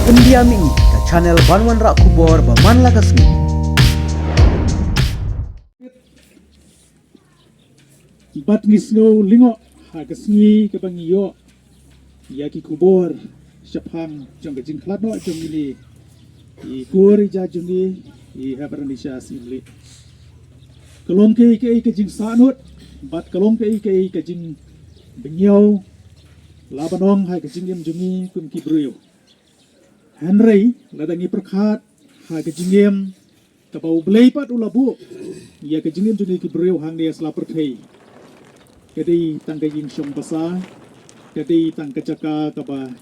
Pendiami ke channel Banwan Rak Kubor Baman Lagasmi. Bat ngisno lingo hagasngi kebangiyo yaki kubor syapang jong gajing kladno jong ini I kuri ja jongi I habaranisa simli kalong ke kajing sanut bat kalong ke kajing benyaw labanong ha kajing yam jongi kum kibruyo Henry ladangi perkat ha kajing yam kabau blay pat ulabu ya kajing yam jongi kibruyo hang dia selapar thei Jadi tangga jing syong basa, jadi tangga caka kaba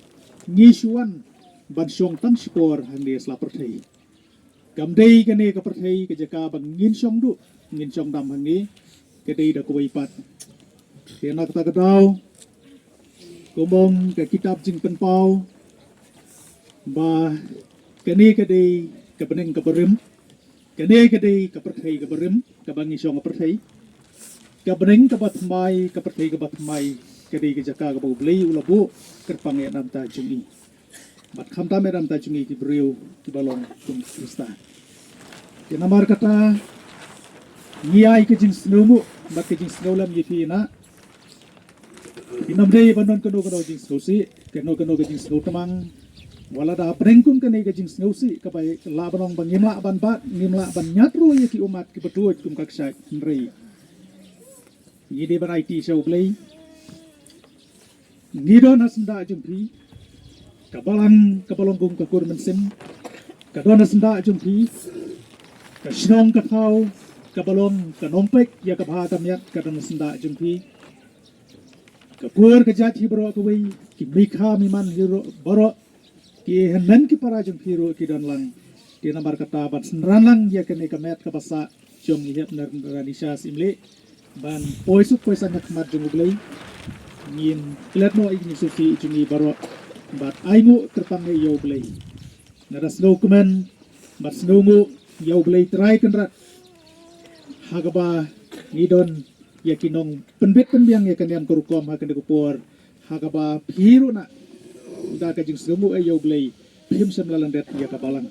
ngisuan ban syong tang skor handi selapar thei. Gamdei kene kapar thei ke jaka bang ngin syong du, ngin syong dam hangi, jadi dah kuai pat. Kena kata kedau, kumbong ke kitab jing penpau, ba kene kadei kabening kaberim, kene kadei kapar thei kaberim, kabang ngin kapar thei. Kabening kabat mai kadi kejaka kabau beli ulabu kerpang ya namta jungi bat khamta me namta jungi ki beriu ki balong kum krista ya namar kata ngiai ke jing snumu bat ke jing snulam yi na inamdei banon keno jing snusi keno ke jing snu tamang wala da prengkum kene ke jing snusi kapai labanong bangimla ban bat ngimla ban nyatru yi ki umat ki betuat kum kaksa nrei Gide variety show play. Gido nasenda jumpi. Kabalong kum kakur mensim. Kadona senda jumpi. Kasnong kakau. Kabalong kanompek ya kabha tamyat kadona senda jumpi. Kakur kajat hibro kawi. Ki mikha miman hiro boro. Ki henan ki para jumpi ro ki dan lang. Ki nambar kata bat senran lang ya kene kamet kabasa. Jom ihap naradisha simle. Ban poisan nak mat junguglay ngin kilat no igni sufi jungi baro bat aingu terpang yo blay naras no kumen bat snungu yo blay try kenrat hagaba ngidon yakinong penbit penbiang ya kanian kurukom hakan kupor hagaba piru na udah kajing snungu yo blay pim semlalandet ya kabalang